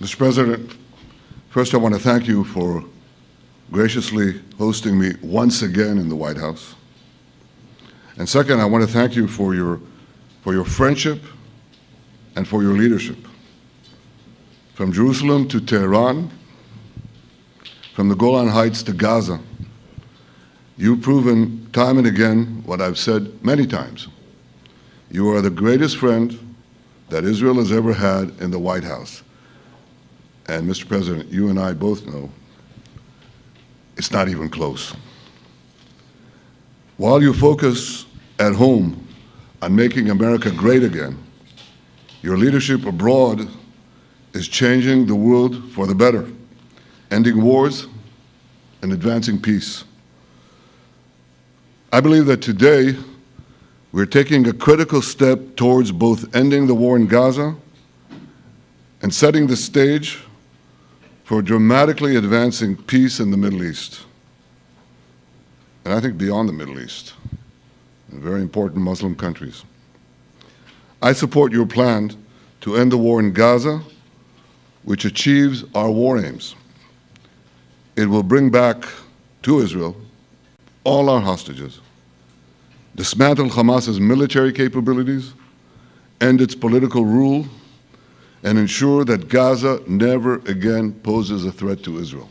Mr. President, first I want to thank you for graciously hosting me once again in the White House. And second, I want to thank you for your friendship and for your leadership. From Jerusalem to Tehran, from the Golan Heights to Gaza, you've proven time and again what I've said many times. You are the greatest friend that Israel has ever had in the White House. And Mr. President, you and I both know it's not even close. While you focus at home on making America great again, your leadership abroad is changing the world for the better, ending wars and advancing peace. I believe that today we're taking a critical step towards both ending the war in Gaza and setting the stage for dramatically advancing peace in the Middle East, and I think beyond the Middle East, in very important Muslim countries. I support your plan to end the war in Gaza, which achieves our war aims. It will bring back to Israel all our hostages, dismantle Hamas's military capabilities, end its political rule, and ensure that Gaza never again poses a threat to Israel.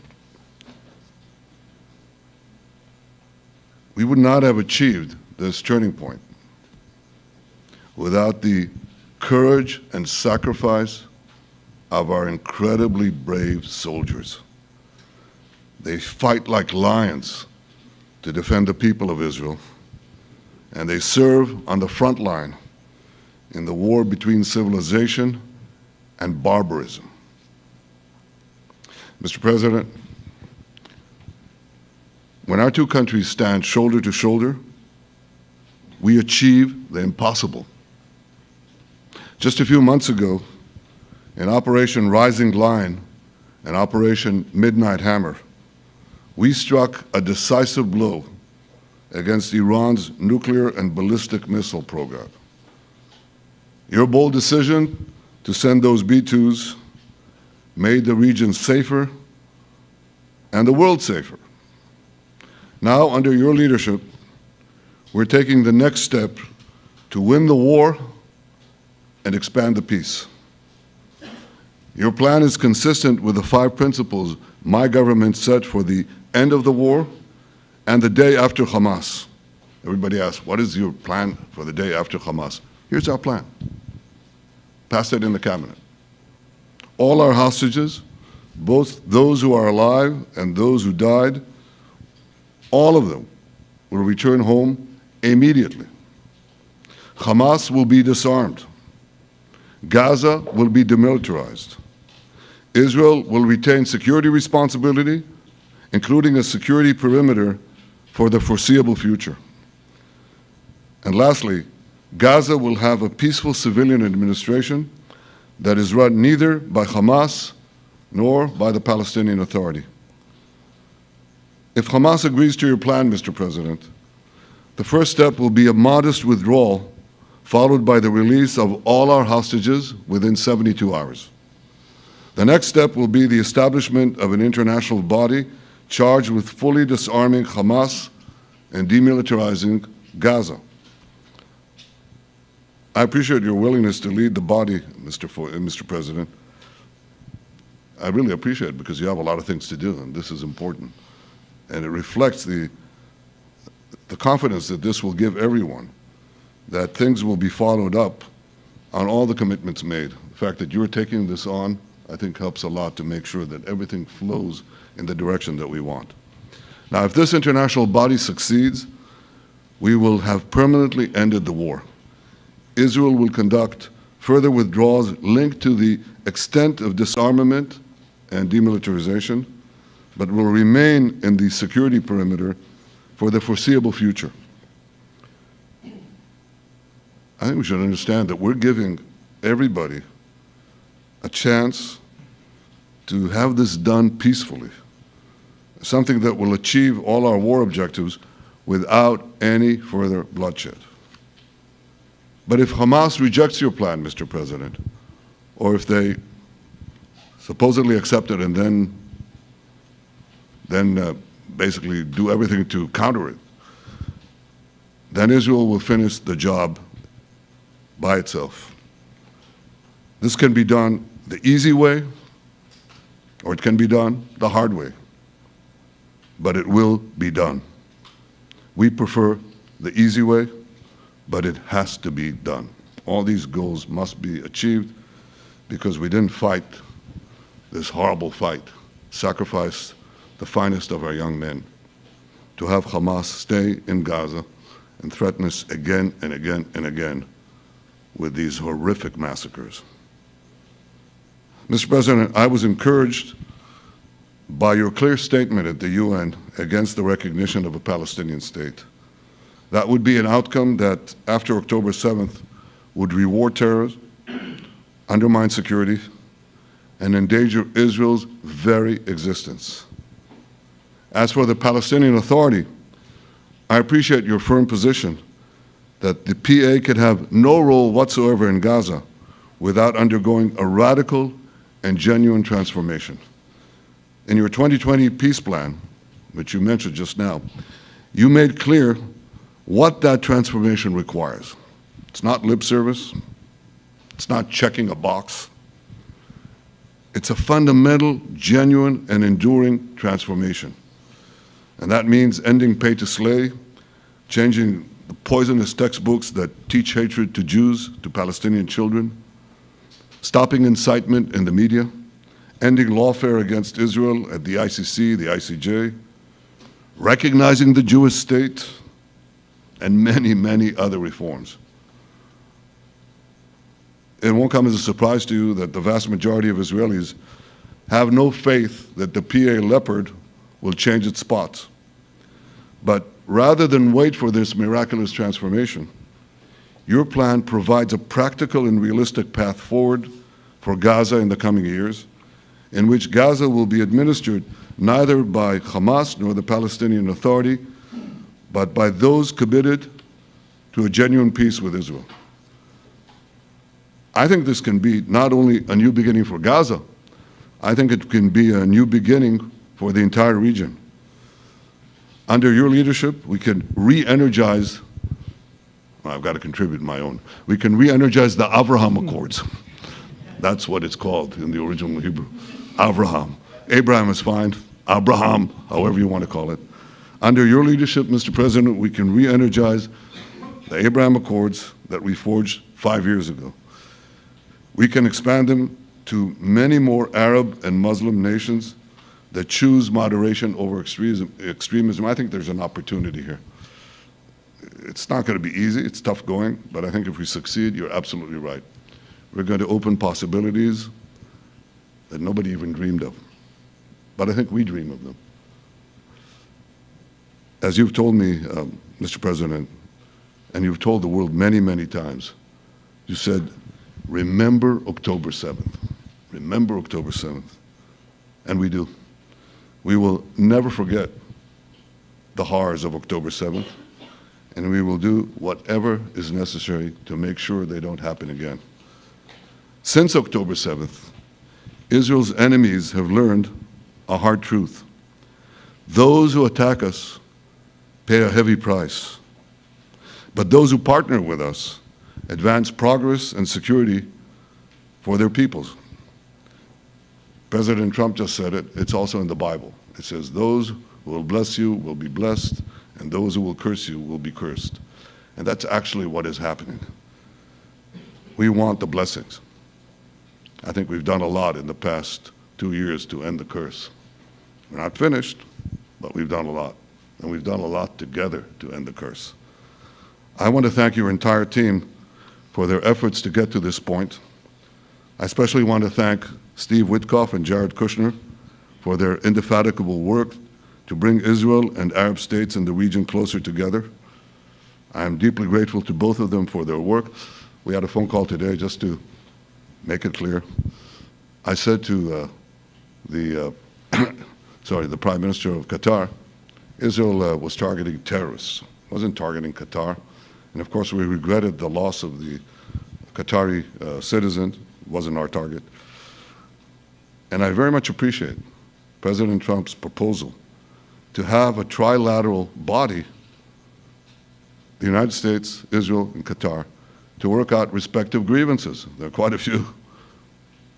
We would not have achieved this turning point without the courage and sacrifice of our incredibly brave soldiers. They fight like lions to defend the people of Israel, and they serve on the front line in the war between civilization and barbarism. Mr. President, when our two countries stand shoulder to shoulder, we achieve the impossible. Just a few months ago, in Operation Rising Lion and Operation Midnight Hammer, we struck a decisive blow against Iran's nuclear and ballistic missile program. Your bold decision to send those B-2s made the region safer and the world safer. Now, under your leadership, we're taking the next step to win the war and expand the peace. Your plan is consistent with the 5 principles my government set for the end of the war and the day after Hamas. Everybody asks, what is your plan for the day after Hamas? Here's our plan. Passed it in the cabinet. All our hostages, both those who are alive and those who died, all of them will return home immediately. Hamas will be disarmed. Gaza will be demilitarized. Israel will retain security responsibility, including a security perimeter for the foreseeable future. And lastly, Gaza will have a peaceful civilian administration that is run neither by Hamas nor by the Palestinian Authority. If Hamas agrees to your plan, Mr. President, the first step will be a modest withdrawal, followed by the release of all our hostages within 72 hours. The next step will be the establishment of an international body charged with fully disarming Hamas and demilitarizing Gaza. I appreciate your willingness to lead the body, Mr. President. I really appreciate it because you have a lot of things to do, and this is important. And it reflects the confidence that this will give everyone, that things will be followed up on all the commitments made. The fact that you're taking this on, I think, helps a lot to make sure that everything flows in the direction that we want. Now, if this international body succeeds, we will have permanently ended the war. Israel will conduct further withdrawals linked to the extent of disarmament and demilitarization, but will remain in the security perimeter for the foreseeable future. I think we should understand that we're giving everybody a chance to have this done peacefully, something that will achieve all our war objectives without any further bloodshed. But if Hamas rejects your plan, Mr. President, or if they supposedly accept it and then basically do everything to counter it, then Israel will finish the job by itself. This can be done the easy way, or it can be done the hard way, but it will be done. We prefer the easy way, but it has to be done. All these goals must be achieved because we didn't fight this horrible fight, sacrifice the finest of our young men to have Hamas stay in Gaza and threaten us again and again and again with these horrific massacres. Mr. President, I was encouraged by your clear statement at the UN against the recognition of a Palestinian state. That would be an outcome that, after October 7th, would reward terrorism, undermine security, and endanger Israel's very existence. As for the Palestinian Authority, I appreciate your firm position that the PA could have no role whatsoever in Gaza without undergoing a radical and genuine transformation. In your 2020 peace plan, which you mentioned just now, you made clear what that transformation requires. It's not lip service. It's not checking a box. It's a fundamental, genuine, and enduring transformation. And that means ending pay to slay, changing the poisonous textbooks that teach hatred to Jews, to Palestinian children, stopping incitement in the media, ending lawfare against Israel at the ICC, the ICJ, recognizing the Jewish state, and many, many other reforms. It won't come as a surprise to you that the vast majority of Israelis have no faith that the PA Leopard will change its spots. But rather than wait for this miraculous transformation, your plan provides a practical and realistic path forward for Gaza in the coming years, in which Gaza will be administered neither by Hamas nor the Palestinian Authority, but by those committed to a genuine peace with Israel. I think this can be not only a new beginning for Gaza, I think it can be a new beginning for the entire region. Under your leadership, we can re-energize, well, I've got to contribute my own, we can re-energize the Abraham Accords. That's what it's called in the original Hebrew, Abraham. Abraham is fine, Abraham, however you want to call it. Under your leadership, Mr. President, we can re-energize the Abraham Accords that we forged 5 years ago. We can expand them to many more Arab and Muslim nations that choose moderation over extremism. I think there's an opportunity here. It's not going to be easy, it's tough going, but I think if we succeed, you're absolutely right. We're going to open possibilities that nobody even dreamed of. But I think we dream of them. As you've told me, Mr. President, and you've told the world many, many times, you said, remember October 7th. Remember October 7th. And we do. We will never forget the horrors of October 7th, and we will do whatever is necessary to make sure they don't happen again. Since October 7th, Israel's enemies have learned a hard truth. Those who attack us pay a heavy price, but those who partner with us advance progress and security for their peoples. President Trump just said it. It's also in the Bible. It says, those who will bless you will be blessed, and those who will curse you will be cursed. And that's actually what is happening. We want the blessings. I think we've done a lot in the past 2 years to end the curse. We're not finished, but we've done a lot. And we've done a lot together to end the curse. I want to thank your entire team for their efforts to get to this point. I especially want to thank Steve Witkoff and Jared Kushner for their indefatigable work to bring Israel and Arab states in the region closer together. I am deeply grateful to both of them for their work. We had a phone call today just to make it clear. I said to the Prime Minister of Qatar, Israel was targeting terrorists, wasn't targeting Qatar. And of course, we regretted the loss of the Qatari citizen, wasn't our target. And I very much appreciate President Trump's proposal to have a trilateral body, the United States, Israel, and Qatar, to work out respective grievances. There are quite a few.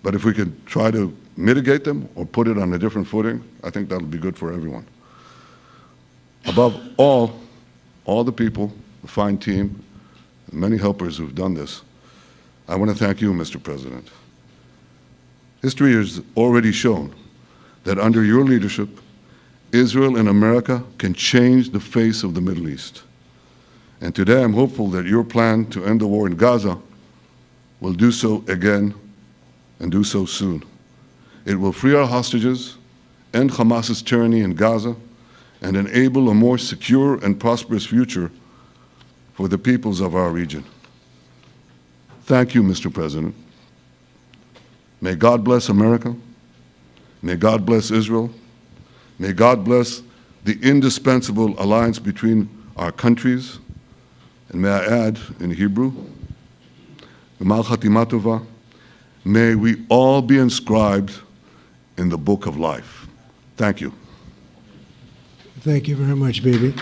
But if we could try to mitigate them or put it on a different footing, I think that'll be good for everyone. Above all the people, the fine team, and many helpers who've done this, I want to thank you, Mr. President. History has already shown that under your leadership, Israel and America can change the face of the Middle East. And today I'm hopeful that your plan to end the war in Gaza will do so again and do so soon. It will free our hostages, end Hamas's tyranny in Gaza, and enable a more secure and prosperous future for the peoples of our region. Thank you, Mr. President. May God bless America. May God bless Israel. May God bless the indispensable alliance between our countries. And may I add, in Hebrew, G'mal Chatima Tova, may we all be inscribed in the book of life. Thank you. Thank you very much, Bibi.